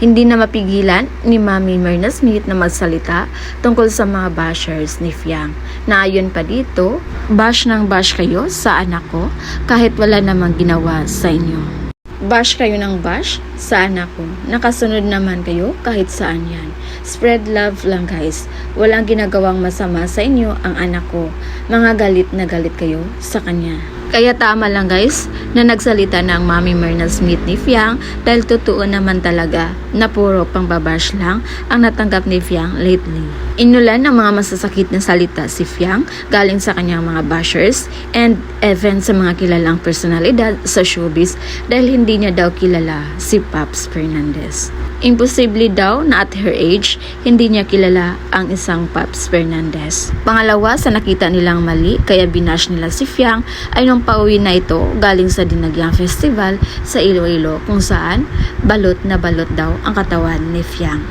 Hindi na mapigilan ni Mami Myrna Smith na magsalita tungkol sa mga bashers ni Fiang. Na ayon pa dito, bash ng bash kayo sa anak ko kahit wala namang ginawa sa inyo. Bash kayo ng bash sa anak ko. Nakasunod naman kayo kahit saan yan. Spread love lang guys. Walang ginagawang masama sa inyo ang anak ko. Mga galit na galit kayo sa kanya. Kaya tama lang guys na nagsalita na ang Mami Myrna Smith ni Fiang dahil totoo naman talaga na puro pangbabash lang ang natanggap ni Fiang lately. Inulan ng mga masasakit na salita si Fiang galing sa kanyang mga bashers and even sa mga kilalang personalidad sa showbiz dahil hindi niya daw kilala si Paps Fernandez. Imposible daw na at her age, hindi niya kilala ang isang Paps Fernandez. Pangalawa, sa nakita nilang mali kaya binash nila si Fiang ay nung pauwi na ito galing sa Dinagyang Festival sa Iloilo kung saan balot na balot daw ang katawan ni Fiang.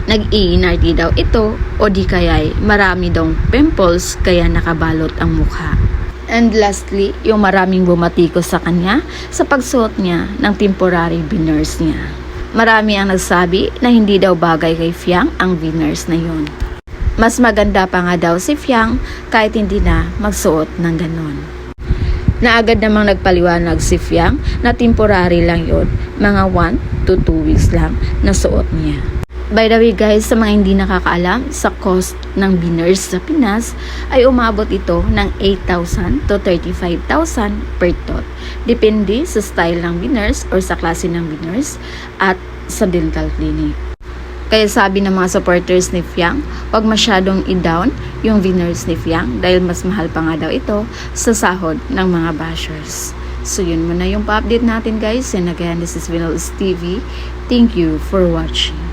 Nag-iinarty daw ito o di kaya'y marami daw pimples kaya nakabalot ang mukha. And lastly, yung maraming bumatikos sa kanya sa pagsuot niya ng temporary veneers niya. Marami ang nagsabi na hindi daw bagay kay Fiang ang veneers na yun. Mas maganda pa nga daw si Fiang kahit hindi na magsuot ng ganon. Na agad namang nagpaliwanag si Fiang na temporary lang yun, mga 1 to 2 weeks lang na suot niya. By the way guys, sa mga hindi nakakaalam, sa cost ng veneers sa Pinas ay umabot ito ng 8,000 to 35,000 per tot. Depende sa style ng veneers or sa klase ng veneers at sa dental clinic. Kaya sabi ng mga supporters ni Fiang, huwag masyadong i-down yung veneers ni Fiang dahil mas mahal pa nga daw ito sa sahod ng mga bashers. So yun muna yung pa-update natin guys. And again, this is Vinols TV. Thank you for watching.